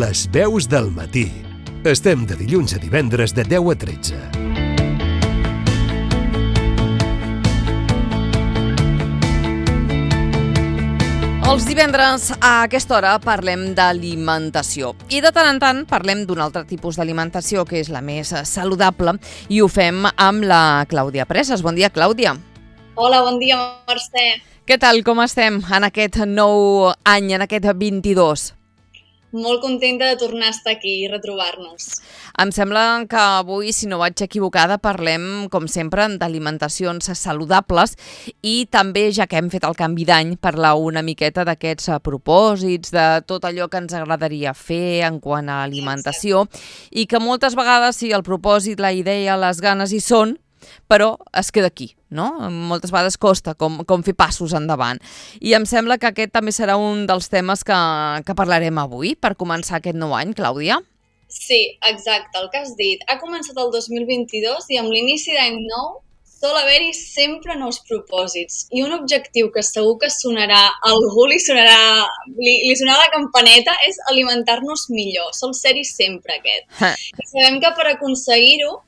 Les veus del matí. Estem de dilluns a divendres de 10 a 13. Els divendres a aquesta hora parlem d'alimentació i de tant en tant parlem d'un altre tipus d'alimentació que és la més saludable i ho fem amb la Clàudia Presas. Bon dia, Clàudia. Hola, bon dia, Mercè. Què tal, com estem en aquest nou any, en aquest 22? Molt contenta de tornar a estar aquí i retrobar-nos. Em sembla que avui, si no vaig equivocada, parlem, com sempre, d'alimentacions saludables i també, ja que hem fet el canvi d'any, parlar una miqueta d'aquests propòsits, de tot allò que ens agradaria fer en quant a alimentació i que moltes vegades, sí, el propòsit, la idea, les ganes hi són, però es queda aquí, no? Moltes vegades costa com fer passos endavant. I em sembla que aquest també serà un dels temes que parlarem avui per començar aquest nou any, Clàudia. Sí, exacte, el que has dit. Ha començat el 2022 i amb l'inici d'any nou sol haver-hi sempre nous propòsits. I un objectiu que segur que sonarà, a algú li sonarà la campaneta, és alimentar-nos millor. Sol ser-hi sempre aquest. I sabem que per aconseguir-ho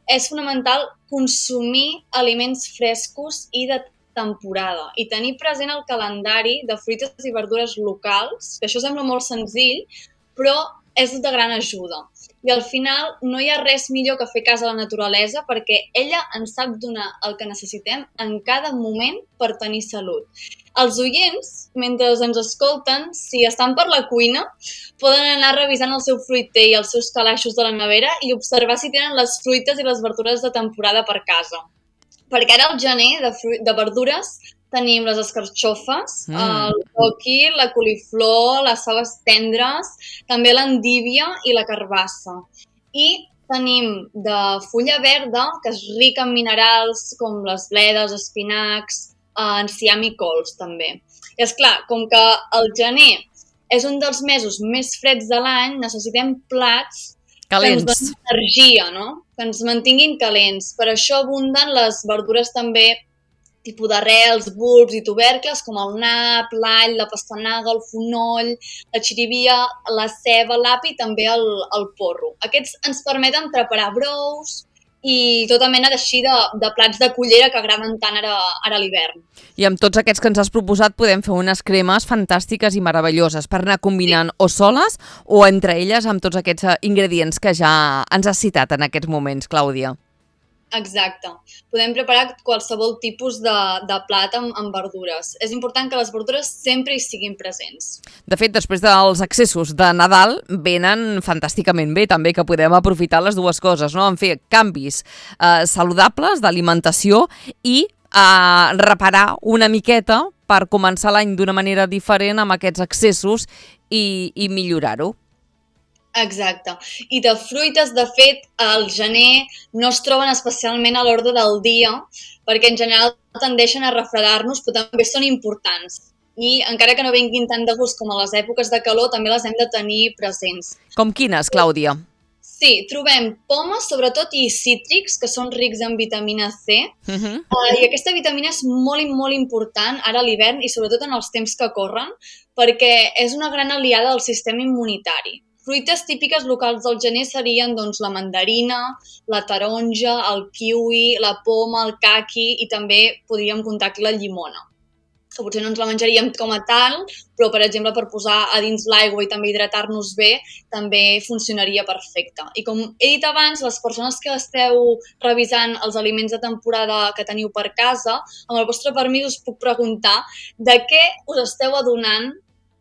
és fonamental consumir aliments frescos i de temporada i tenir present el calendari de fruites i verdures locals, que això sembla molt senzill, però és de gran ajuda. I al final no hi ha res millor que fer cas a la naturalesa perquè ella ens sap donar el que necessitem en cada moment per tenir salut. Els oients, mentre ens escolten, si estan per la cuina, poden anar revisant el seu fruiter i els seus calaixos de la nevera i observar si tenen les fruites i les verdures de temporada per casa. Perquè ara al gener de verdures tenim les escarxofes, el coqui, la coliflor, les faves tendres, també l'endívia i la carbassa. I tenim de fulla verda, que és rica en minerals com les bledes, espinacs, enciam i cols també. I esclar, com que el gener és un dels mesos més freds de l'any, necessitem plats calents, que ens donin energia, no? Que ens mantinguin calents. Per això abunden les verdures també tipus d'arrels, bulbs i tubercles com el nap, l'all, la pastanaga, el fonoll, la xirivia, la ceba, l'api i també el porro. Aquests ens permeten preparar brous i tota mena de plats de cullera que agraden tant ara a l'hivern. I amb tots aquests que ens has proposat podem fer unes cremes fantàstiques i meravelloses per anar combinant o soles o entre elles amb tots aquests ingredients que ja ens has citat en aquests moments, Clàudia. Exacte. Podem preparar qualsevol tipus de plat amb verdures. És important que les verdures sempre hi siguin presents. De fet, després dels accessos de Nadal, venen fantàsticament bé també que podem aprofitar les dues coses, no? En fer canvis saludables d'alimentació i reparar una miqueta per començar l'any d'una manera diferent amb aquests accessos i millorar-ho. Exacte. I de fruites, de fet, al gener no es troben especialment a l'ordre del dia perquè en general tendeixen a refredar-nos, però també són importants. I encara que no vinguin tant de gust com a les èpoques de calor, també les hem de tenir presents. Com quines, Clàudia? Sí, trobem pomes, sobretot, i cítrics, que són rics en vitamina C. I aquesta vitamina és molt i molt important ara a l'hivern i sobretot en els temps que corren, perquè és una gran aliada del sistema immunitari. Fruites típiques locals del gener serien doncs, la mandarina, la taronja, el kiwi, la poma, el caqui i també podríem comptar aquí la llimona. Que potser no ens la menjaríem com a tal, però per exemple per posar a dins l'aigua i també hidratar-nos bé també funcionaria perfecte. I com he dit abans, les persones que esteu revisant els aliments de temporada que teniu per casa, amb el vostre permís us puc preguntar de què us esteu adonant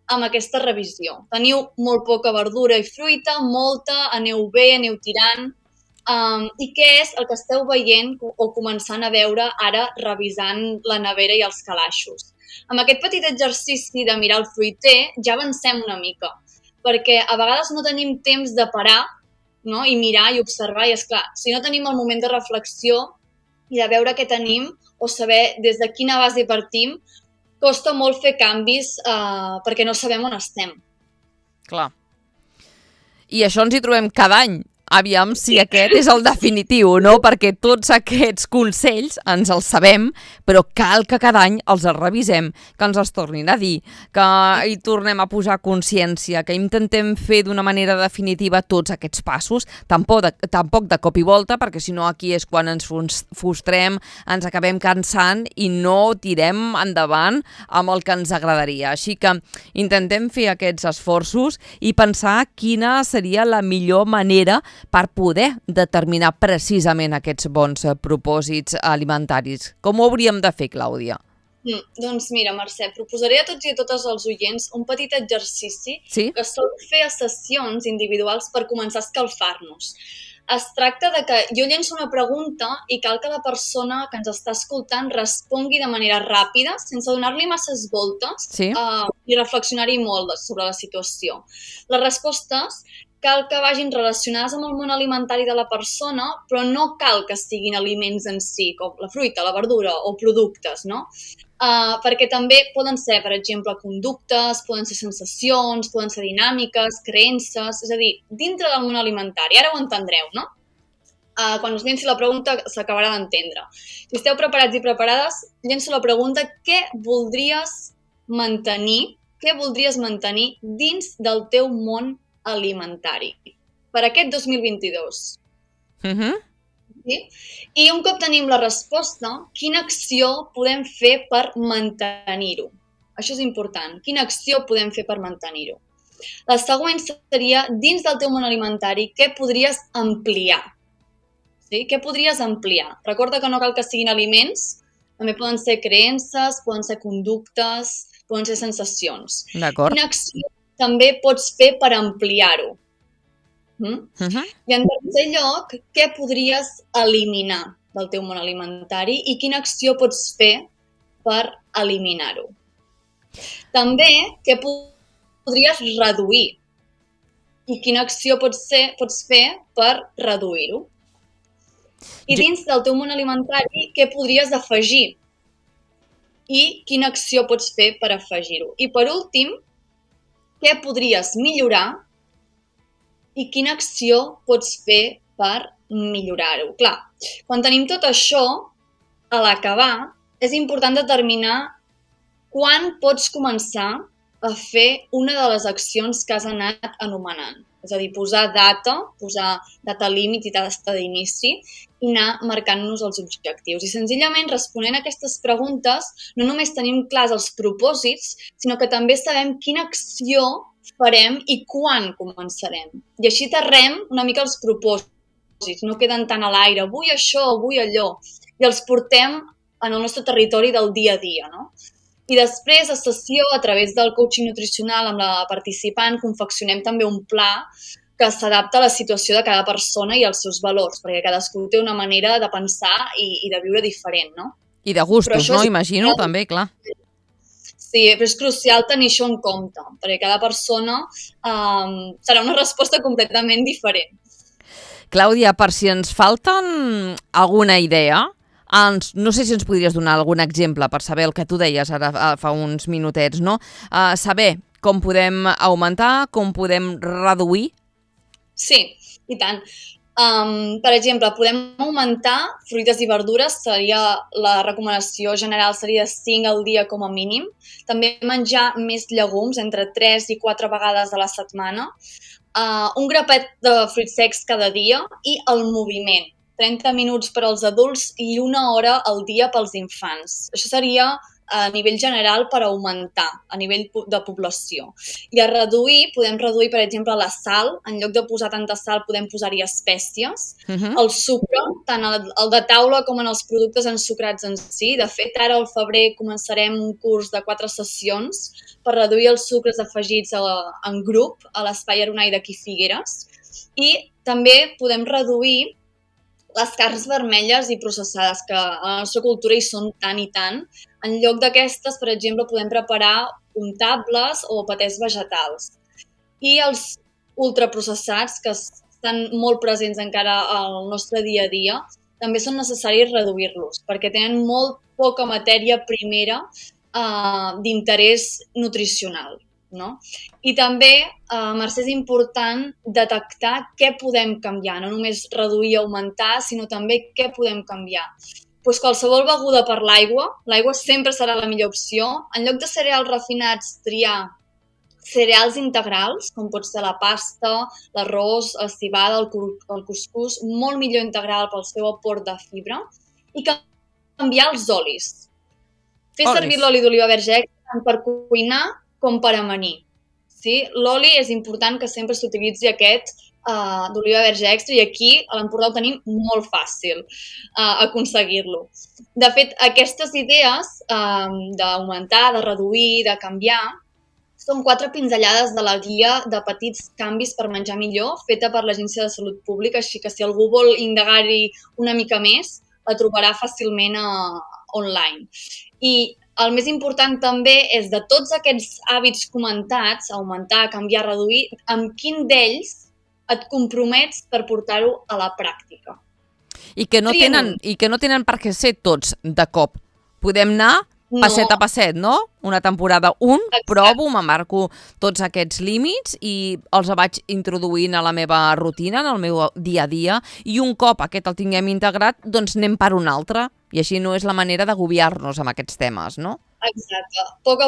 amb aquesta revisió. Teniu molt poca verdura i fruita, molta, aneu bé, aneu tirant. I què és el que esteu veient o començant a veure ara revisant la nevera i els calaixos? Amb aquest petit exercici de mirar el fruiter ja avancem una mica, perquè a vegades no tenim temps de parar, no? I mirar i observar, i esclar, si no tenim el moment de reflexió i de veure què tenim o saber des de quina base partim, costa molt fer canvis perquè no sabem on estem. Clar. I això ens hi trobem cada any, Aviam si aquest és el definitiu, no? Perquè tots aquests consells ens els sabem, però cal que cada any els revisem, que ens els tornin a dir, que hi tornem a posar consciència, que intentem fer d'una manera definitiva tots aquests passos, tampoc de cop i volta, perquè si no aquí és quan ens frustrem, ens acabem cansant i no tirem endavant amb el que ens agradaria. Així que intentem fer aquests esforços i pensar quina seria la millor manera per poder determinar precisament aquests bons propòsits alimentaris. Com ho hauríem de fer, Clàudia? Doncs mira, Mercè, proposaré a tots i a totes els oients un petit exercici que sol fer a sessions individuals per començar a escalfar-nos. Es tracta de que jo llenço una pregunta i cal que la persona que ens està escoltant respongui de manera ràpida, sense donar-li masses voltes i reflexionar-hi molt sobre la situació. Les respostes cal que vagin relacionades amb el món alimentari de la persona, però no cal que siguin aliments en si, com la fruita, la verdura o productes, no? Perquè també poden ser, per exemple, conductes, poden ser sensacions, poden ser dinàmiques, creences, és a dir, dintre del món alimentari. Ara ho entendreu, no? Quan us llenci la pregunta s'acabarà d'entendre. Si esteu preparats i preparades, llenço la pregunta: què voldries mantenir dins del teu món alimentari per aquest 2022? Sí? I un cop tenim la resposta, quina acció podem fer per mantenir-ho? Això és important. Quina acció podem fer per mantenir-ho? La següent seria, dins del teu món alimentari, què podries ampliar? Sí? Què podries ampliar? Recorda que no cal que siguin aliments, també poden ser creences, poden ser conductes, poden ser sensacions. D'acord. Quina acció també pots fer per ampliar-ho? I en tercer lloc, què podries eliminar del teu món alimentari i quina acció pots fer per eliminar-ho? També, què podries reduir i quina acció pots fer per reduir-ho? I dins del teu món alimentari, què podries afegir i quina acció pots fer per afegir-ho? I per últim, què podries millorar i quina acció pots fer per millorar-ho? Clar, quan tenim tot això, a l'acabar, és important determinar quan pots començar a fer una de les accions que has anat anomenant. És a dir, posar data límit i data d'inici i anar marcant-nos els objectius. I senzillament, responent a aquestes preguntes, no només tenim clars els propòsits, sinó que també sabem quina acció farem i quan començarem. I així aterrem una mica els propòsits, no queden tant a l'aire, vull això, vull allò, i els portem en el nostre territori del dia a dia, no? I després, a sessió, a través del coaching nutricional amb la participant, confeccionem també un pla que s'adapta a la situació de cada persona i als seus valors, perquè cadascú té una manera de pensar i de viure diferent, no? I de gustos, no? Imagino, també, clar. Sí, però és crucial tenir això en compte, perquè cada persona serà una resposta completament diferent. Clàudia, per si ens falten alguna idea, no sé si ens podries donar algun exemple per saber el que tu deies ara fa uns minutets, no? Saber com podem augmentar, com podem reduir. Sí, i tant. Per exemple, podem augmentar fruites i verdures, la recomanació general seria 5 al dia com a mínim. També menjar més llegums, entre 3 i 4 vegades a la setmana. Un grapet de fruits secs cada dia i el moviment. 30 minuts per als adults i 1 hora al dia pels infants. Això seria a nivell general per augmentar, a nivell de població. I a reduir, podem reduir, per exemple, la sal. En lloc de posar tanta sal, podem posar-hi espècies. El sucre, tant el de taula com en els productes ensucrats en si. De fet, ara al febrer començarem un curs de 4 sessions per reduir els sucres afegits en grup a l'Espai Aronai d'aquí Figueres. I també podem reduir les carns vermelles i processades, que a la nostra cultura hi són tant i tant. En lloc d'aquestes, per exemple, podem preparar untables o patès vegetals. I els ultraprocessats, que estan molt presents encara al nostre dia a dia, també són necessaris reduir-los, perquè tenen molt poca matèria primera d'interès nutricional. no? I també, Mercè, és important detectar què podem canviar, no només reduir i augmentar, sinó també què podem canviar. Doncs qualsevol beguda per l'aigua sempre serà la millor opció. En lloc de cereals refinats, triar cereals integrals, com pot ser la pasta, l'arròs, la cibada, el cuscús, molt millor integral pel seu aport de fibra, i canviar els olis. Fer servir l'oli d'oliva verge extra tant per cuinar com per amanir. Sí? L'oli és important que sempre s'utilitzi aquest d'oliva verge extra, i aquí a l'Empordà ho tenim molt fàcil aconseguir-lo. De fet, aquestes idees d'augmentar, de reduir, de canviar, són 4 pinzellades de la guia de petits canvis per menjar millor, feta per l'Agència de Salut Pública, així que si algú vol indagar-hi una mica més, la trobarà fàcilment online. I el més important també és, de tots aquests hàbits comentats, augmentar, canviar, reduir, amb quin d'ells et compromets per portar-ho a la pràctica. I que no tenen per què ser tots de cop. Podem anar passet a passet, no? Una temporada provo, m'embarco tots aquests límits i els vaig introduint a la meva rutina, en el meu dia a dia, i un cop aquest el tinguem integrat, doncs anem per un altre. I així no és la manera d'agobiar-nos amb aquests temes, no? Exacte. A poc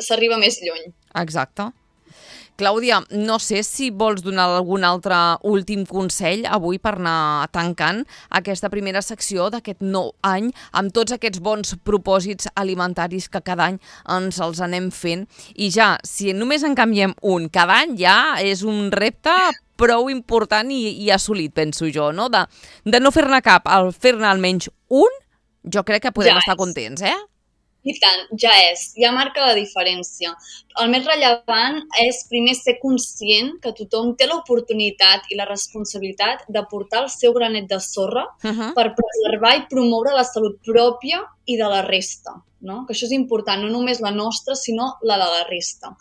s'arriba més lluny. Exacte. Clàudia, no sé si vols donar algun altre últim consell avui per anar tancant aquesta primera secció d'aquest nou any amb tots aquests bons propòsits alimentaris que cada any ens els anem fent. I ja, si només en canviem un cada any, ja és un repte prou important i assolit, penso jo, no? De no fer-ne cap, al fer-ne almenys un, jo crec que podem estar contents, eh? I tant, ja marca la diferència. El més rellevant és primer ser conscient que tothom té l'oportunitat i la responsabilitat de portar el seu granet de sorra per preservar i promoure la salut pròpia i de la resta, no? Que això és important, no només la nostra, sinó la de la resta.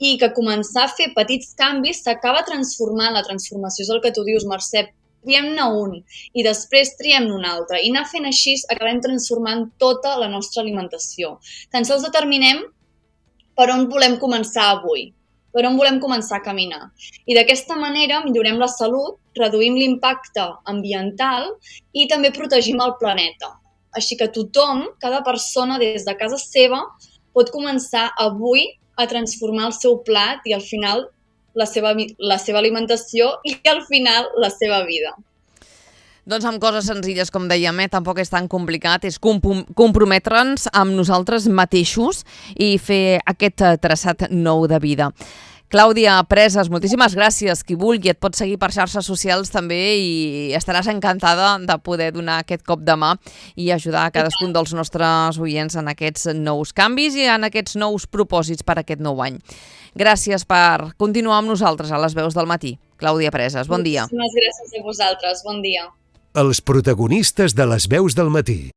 I que començar a fer petits canvis s'acaba transformant, la transformació és el que tu dius, Mercè, triem-ne un i després triem-ne un altre. I anar fent així acabem transformant tota la nostra alimentació. Tan sols determinem per on volem començar avui, per on volem començar a caminar. I d'aquesta manera millorem la salut, reduïm l'impacte ambiental i també protegim el planeta. Així que tothom, cada persona des de casa seva, pot començar avui a transformar el seu plat i al final la seva alimentació i al final la seva vida. Doncs amb coses senzilles, com dèiem, tampoc és tan complicat, és comprometre'ns amb nosaltres mateixos i fer aquest traçat nou de vida. Clàudia Presas, moltíssimes gràcies. Qui vulgui et pot seguir per xarxes socials també i estaràs encantada de poder donar aquest cop de mà i ajudar a cadascun dels nostres oients en aquests nous canvis i en aquests nous propòsits per aquest nou any. Gràcies per continuar amb nosaltres a les veus del matí. Clàudia Presas, bon dia. Moltíssimes gràcies a vosaltres, bon dia. Els protagonistes de les veus del matí.